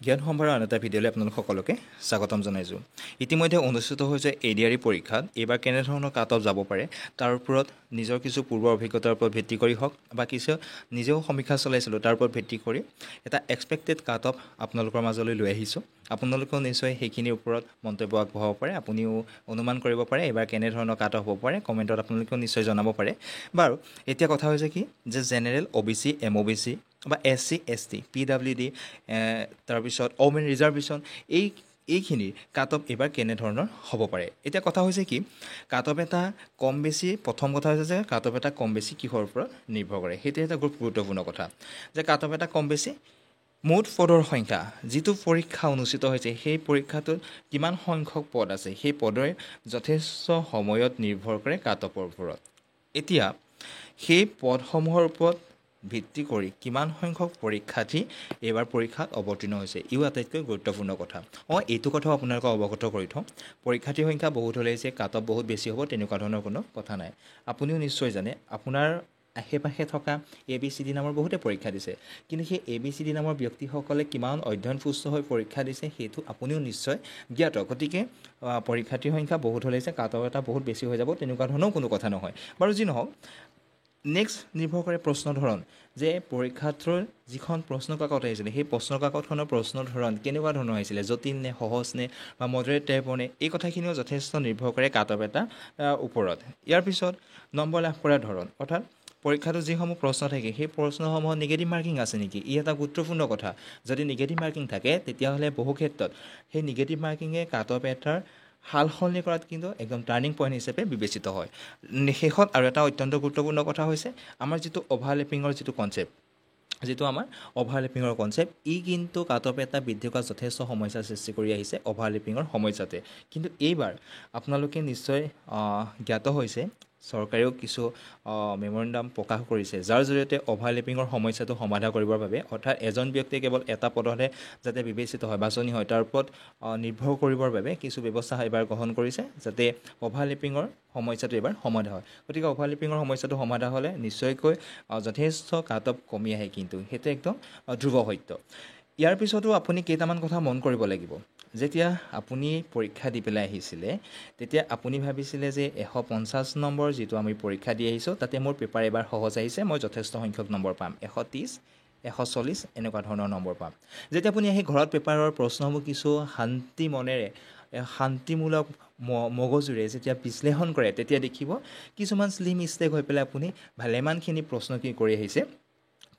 জ্ঞান সম্ভাৰৰ আন এটা ভিডিঅ'লৈ আপোনালোক সকলোকে স্বাগতম জনাইছোঁ। ইতিমধ্যে অনুষ্ঠিত হৈছে এডিআৰই পৰীক্ষাত এইবাৰ কেনেধৰণৰ কাট অফ যাব পাৰে তাৰ ওপৰত নিজৰ কিছু পূৰ্বৰ অভিজ্ঞতাৰ ওপৰত ভিত্তি কৰি হওক বা কিছু নিজেও সমীক্ষা চলাইছিলোঁ তাৰ ওপৰত ভিত্তি কৰি এটা এক্সপেক্টেড কাট অফ আপোনালোকৰ মাজলৈ লৈ আহিছোঁ। আপোনালোকেও নিশ্চয় সেইখিনিৰ ওপৰত মন্তব্য আগবঢ়াব পাৰে, আপুনিও অনুমান কৰিব পাৰে এইবাৰ কেনেধৰণৰ কাট অফ হ'ব পাৰে, কমেণ্টত আপোনালোকেও নিশ্চয় জনাব পাৰে। বাৰু এতিয়া কথা হৈছে কি যে জেনেৰেল OBC MOBC বা SC ST PWD তাৰপিছত ওমেন ৰিজাৰ্ভেশ্যন এইখিনিৰ কাট অফ এইবাৰ কেনেধৰণৰ হ'ব পাৰে। এতিয়া কথা হৈছে কি কাট অফ এটা কম বেছি, প্ৰথম কথা হৈছে যে কাট অফ এটা কম বেছি কিহৰ ওপৰত নিৰ্ভৰ কৰে, সেইটো এটা গুৰুত্বপূৰ্ণ কথা যে কাট অফ এটা কম বেছি মুঠ পদৰ সংখ্যা, যিটো পৰীক্ষা অনুষ্ঠিত হৈছে সেই পৰীক্ষাটোত কিমান সংখ্যক পদ আছে সেই পদৰ যথেষ্ট সময়ত নিৰ্ভৰ কৰে কাট অফৰ ওপৰত। এতিয়া সেই পদসমূহৰ ওপৰত ভিত্তি কৰি কিমান সংখ্যক পৰীক্ষাৰ্থী এইবাৰ পৰীক্ষাত অৱতীৰ্ণ হৈছে ইও আটাইতকৈ গুৰুত্বপূৰ্ণ কথা। এইটো কথাও আপোনালোকক অৱগত কৰি থওঁ, পৰীক্ষাৰ্থীৰ সংখ্যা বহুত হ'লে যে কাট অফ বহুত বেছি হ'ব তেনেকুৱা ধৰণৰ কোনো কথা নাই। আপুনিও নিশ্চয় জানে আপোনাৰ আশে পাশে থকা ABCD নামৰ বহুতে পৰীক্ষা দিছে, কিন্তু সেই ABCD নামৰ ব্যক্তিসকলে কিমান অধ্যয়নপুষ্ট হৈ পৰীক্ষা দিছে সেইটো আপুনিও নিশ্চয় জ্ঞাত। গতিকে পৰীক্ষাৰ্থীৰ সংখ্যা বহুত হ'লে যে কাট অফ এটা বহুত বেছি হৈ যাব তেনেকুৱা ধৰণৰ কোনো কথা নহয়। বাৰু যি নহওক, নেক্সট নিৰ্ভৰ কৰে প্ৰশ্ন ধৰণ, যে পৰীক্ষাটোৰ যিখন প্ৰশ্ন কাকত আহিছিলে সেই প্ৰশ্ন কাকতখনৰ প্ৰশ্ন ধৰণ কেনেকুৱা ধৰণৰ আহিছিলে, জটিল নে সহজ নে বা মডাৰেট টাইপৰ নে, এই কথাখিনিও যথেষ্ট নিৰ্ভৰ কৰে কাট অফ এটা ওপৰত। ইয়াৰ পিছত নম্বৰ লাভ কৰাৰ ধৰণ, অৰ্থাৎ পৰীক্ষাটো যিসমূহ প্ৰশ্ন থাকে সেই প্ৰশ্নসমূহত নিগেটিভ মাৰ্কিং আছে নেকি, ই এটা গুৰুত্বপূৰ্ণ কথা। যদি নিগেটিভ মাৰ্কিং থাকে তেতিয়াহ'লে বহু ক্ষেত্ৰত সেই নিগেটিভ মাৰ্কিঙে কাট অফ এটাৰ সাল সলনি কৰাত কিন্তু একদম টাৰ্ণিং পইণ্ট হিচাপে বিবেচিত হয়। শেষত আৰু এটা অত্যন্ত গুৰুত্বপূৰ্ণ কথা হৈছে আমাৰ যিটো অভাৰলেপিঙৰ যিটো কনচেপ্ট, ই কিন্তু কাট অফ এটা বৃদ্ধি কৰাত যথেষ্ট সমস্যাৰ সৃষ্টি কৰি আহিছে অভাৰলেপিঙৰ সমস্যাতে। কিন্তু এইবাৰ আপোনালোকে নিশ্চয় জ্ঞাত হৈছে চৰকাৰেও কিছু মেমৰেণ্ডাম প্ৰকাশ কৰিছে যাৰ জৰিয়তে অভাৰলেপিঙৰ সমস্যাটো সমাধান কৰিবৰ বাবে, অৰ্থাৎ এজন ব্যক্তিয়ে কেৱল এটা পদতহে যাতে বিবেচিত হয় বাছনি হয় তাৰ ওপৰত নিৰ্ভৰ কৰিবৰ বাবে কিছু ব্যৱস্থা এইবাৰ গ্ৰহণ কৰিছে যাতে অভাৰলেপিঙৰ সমস্যাটো এইবাৰ সমাধান হয়। গতিকে অভাৰলেপিঙৰ সমস্যাটো সমাধান হ'লে নিশ্চয়কৈ যথেষ্ট কাট অফ কমি আহে, কিন্তু সেইটো একদম ধ্ৰুৱ সত্য। ইয়াৰ পিছতো আপুনি কেইটামান কথা মন কৰিব লাগিব। যেতিয়া আপুনি পৰীক্ষা দি পেলাই আহিছিলে তেতিয়া আপুনি ভাবিছিলে যে 150 নম্বৰ যিটো আমি পৰীক্ষা দি আহিছোঁ তাতে মোৰ পেপাৰ এবাৰ সহজ আহিছে, মই যথেষ্ট সংখ্যক নম্বৰ পাম, 130 140 এনেকুৱা ধৰণৰ নম্বৰ পাম। যেতিয়া আপুনি আহি ঘৰত পেপাৰৰ প্ৰশ্নসমূহ কিছু শান্তি মনেৰে শান্তিমূলক মগজুৰে যেতিয়া বিশ্লেষণ কৰে তেতিয়া দেখিব কিছুমান শ্লিম মিষ্টেক হৈ পেলাই আপুনি ভালেমানখিনি প্ৰশ্ন কি কৰি আহিছে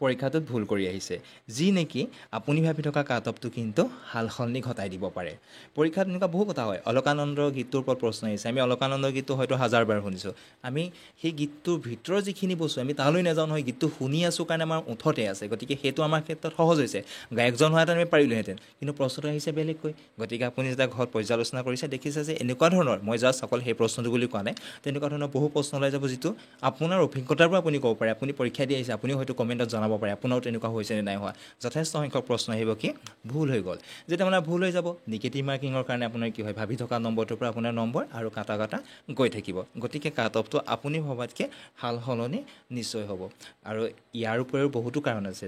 পৰীক্ষাটোত ভুল কৰি আহিছে, যি নেকি আপুনি ভাবি থকা কাট অফটো কিন্তু সাল সলনি ঘটাই দিব পাৰে। পৰীক্ষাত এনেকুৱা বহু কথা হয়, অলকানন্দৰ গীতটোৰ ওপৰত প্ৰশ্ন আহিছে, আমি অলকানন্দৰ গীতটো হয়তো 1000 বাৰ শুনিছোঁ, আমি সেই গীতটোৰ ভিতৰৰ যিখিনি বস্তু আমি তালৈ নাযাওঁ নহয়, গীতটো শুনি আছোঁ কাৰণে আমাৰ ওঠতে আছে, গতিকে সেইটো আমাৰ ক্ষেত্ৰত সহজ হৈছে। গায়কজন হোৱাহেঁতেন আমি পাৰিলোহেঁতেন, কিন্তু প্ৰশ্নটো আহিছে বেলেগকৈ। গতিকে আপুনি যেতিয়া ঘৰত পৰ্যালোচনা কৰিছে দেখিছে যে এনেকুৱা ধৰণৰ, মই জাষ্ট অকল সেই প্ৰশ্নটো বুলি কোৱা নাই, তেনেকুৱা ধৰণৰ বহু প্ৰশ্ন ওলাই যাব যিটো আপোনাৰ অভিজ্ঞতাৰ পৰা আপুনি ক'ব পাৰে, আপুনি পৰীক্ষা দি আহিছে, আপুনিও হয়তো কমেণ্টত জনাব পাৰে আপোনাৰো তেনেকুৱা হৈছে নে নাই হোৱা। যথেষ্ট সংখ্যক প্ৰশ্ন আহিব কি ভুল হৈ গ'ল, যেতিয়া আপোনাৰ ভুল হৈ যাব নিগেটিভ মাৰ্কিঙৰ কাৰণে আপোনাৰ কি হয়, ভাবি থকা নম্বৰটোৰ পৰা আপোনাৰ নম্বৰ আৰু কাটা গৈ থাকিব। গতিকে কাট অফটো আপুনি ভবাতকৈ সাল সলনি নিশ্চয় হ'ব। আৰু ইয়াৰ উপৰিও বহুতো কাৰণ আছে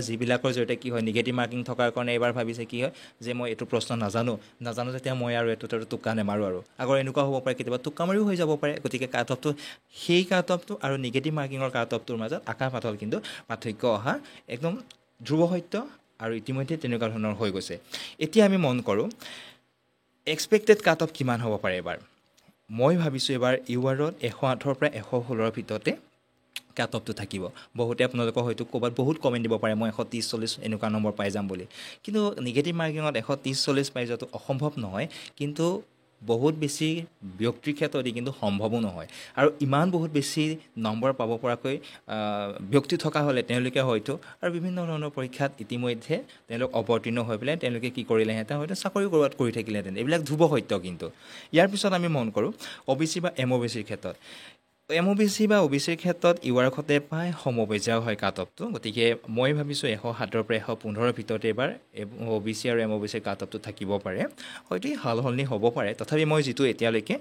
যিবিলাকৰ জৰিয়তে কি হয় নিগেটিভ মাৰ্কিং থকাৰ কাৰণে এইবাৰ ভাবিছে কি হয় যে মই এইটো প্ৰশ্ন নাজানো যেতিয়া মই আৰু এইটোত টোকা নেমাৰোঁ আৰু আগৰ এনেকুৱা হ'ব পাৰে, কেতিয়াবা টোকা মাৰিও হৈ যাব পাৰে। গতিকে কাট অফটো সেই কাট অফটো আৰু নিগেটিভ মাৰ্কিঙৰ কাট অফটোৰ মাজত আকাশ পাতাল কিন্তু পাৰ্থক্য অহা একদম ধ্ৰুৱ সত্য, আৰু ইতিমধ্যে তেনেকুৱা ধৰণৰ হৈ গৈছে। এতিয়া আমি মন কৰোঁ এক্সপেক্টেড কাট অফ কিমান হ'ব পাৰে এইবাৰ। মই ভাবিছোঁ এইবাৰ URত 108ৰ পৰা 116ৰ ভিতৰতে কাট অফটো থাকিব। বহুতে আপোনালোকৰ হয়তো ক'ৰবাত বহুত কমেণ্ট দিব পাৰে মই 130-40 এনেকুৱা নম্বৰ পাই যাম বুলি, কিন্তু নিগেটিভ মাৰ্কিঙত 130-40 পাই যোৱাটো অসম্ভৱ নহয়, কিন্তু বহুত বেছি ব্যক্তিৰ ক্ষেত্ৰত কিন্তু সম্ভৱো নহয়। আৰু ইমান বহুত বেছি নম্বৰ পাব পৰাকৈ ব্যক্তি থকা হ'লে তেওঁলোকে হয়তো আৰু বিভিন্ন ধৰণৰ পৰীক্ষাত ইতিমধ্যে তেওঁলোক অৱতীৰ্ণ হৈ পেলাই তেওঁলোকে কি কৰিলেহেঁতেন, হয়তো চাকৰি ক'ৰবাত কৰি থাকিলেহেঁতেন। এইবিলাক ধ্ৰুৱ সত্য। কিন্তু ইয়াৰ পিছত আমি মন কৰোঁ OBC বা MOBCৰ ক্ষেত্ৰত MOBC বা OBCৰ ক্ষেত্ৰত ইউআৰ সতে প্ৰায় সমপৰ্যায়ৰ হয় কাট অফটো। গতিকে মই ভাবিছোঁ 107ৰ পৰা 115ৰ ভিতৰতে এবাৰ OBC আৰু MOBCৰ কাট অফটো থাকিব পাৰে। হয়তো সাল সলনি হ'ব পাৰে, তথাপি মই যিটো এতিয়ালৈকে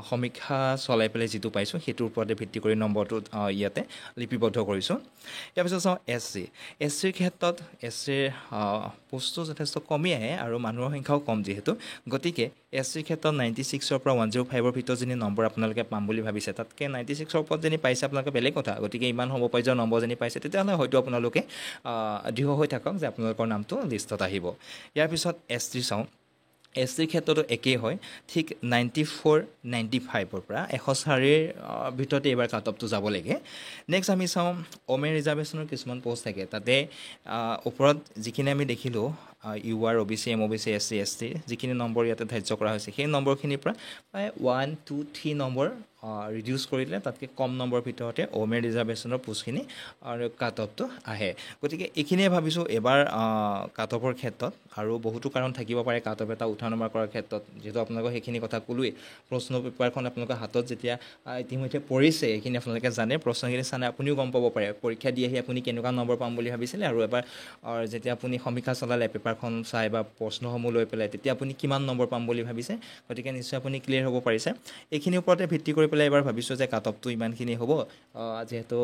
সমীক্ষা চলাই পেলাই যিটো পাইছোঁ সেইটোৰ ওপৰতে ভিত্তি কৰি নম্বৰটো ইয়াতে লিপিবদ্ধ কৰিছোঁ। ইয়াৰ পিছত চাওঁ SCৰ ক্ষেত্ৰত SCৰ পোষ্টটো যথেষ্ট কমেই আহে আৰু মানুহৰ সংখ্যাও কম যিহেতু, গতিকে SCৰ ক্ষেত্ৰত 96ৰ পৰা 105ৰ ভিতৰত যিনি নম্বৰ আপোনালোকে পাম বুলি ভাবিছে, তাতকৈ 96ৰ ওপৰত যদি পাইছে আপোনালোকে বেলেগ কথা। গতিকে ইমান সমপৰ্যায়ৰ নম্বৰ যদি পাইছে তেতিয়াহ'লে হয়তো আপোনালোকে দৃঢ় হৈ থাকক যে আপোনালোকৰ নামটো লিষ্টত আহিব। ইয়াৰ পিছত ST চাওঁ। SCৰ ক্ষেত্ৰতো একেই হয়, ঠিক 94, 95ৰ পৰা 104ৰ ভিতৰতে এইবাৰ কাট অফটো যাব লাগে। নেক্সট আমি চাওঁ ওমেন ৰিজাৰ্ভেশ্যনৰ কিছুমান পষ্ট থাকে, তাতে ওপৰত যিখিনি আমি দেখিলোঁ ইউআৰ, OBC, MOBC, SC, ST যিখিনি নম্বৰ ইয়াতে ধাৰ্য কৰা হৈছে, সেই নম্বৰখিনিৰ পৰা প্ৰায় 1, 2, 3 নম্বৰ ৰিডিউচ কৰি দিলে তাতকৈ কম নম্বৰৰ ভিতৰতে ওমেন ৰিজাৰ্ভেশ্যনৰ পোষ্টখিনি আৰু কাট অফটো আহে। গতিকে এইখিনিয়ে ভাবিছোঁ এবাৰ কাট অফৰ ক্ষেত্ৰত, আৰু বহুতো কাৰণ থাকিব পাৰে কাট অফ এটা উঠা নমা কৰাৰ ক্ষেত্ৰত। যিহেতু আপোনালোকক সেইখিনি কথা ক'লোৱেই, প্ৰশ্ন পেপাৰখন আপোনালোকৰ হাতত যেতিয়া ইতিমধ্যে পৰিছে, এইখিনি আপোনালোকে জানে, প্ৰশ্নখিনি চালে আপুনিও গম পাব পাৰে পৰীক্ষা দি আহি আপুনি কেনেকুৱা নম্বৰ পাম বুলি ভাবিছিলে, আৰু এবাৰ যেতিয়া আপুনি সমীক্ষা চলালে পেপাৰখন চাই বা প্ৰশ্নসমূহ লৈ পেলাই, তেতিয়া আপুনি কিমান নম্বৰ পাম বুলি ভাবিছে। গতিকে নিশ্চয় আপুনি ক্লিয়াৰ হ'ব পাৰিছে। এইখিনিৰ ওপৰতে ভিত্তি কৰি পেলাই এবাৰ ভাবিছোঁ যে কাট অফটো ইমানখিনি হ'ব, যিহেতু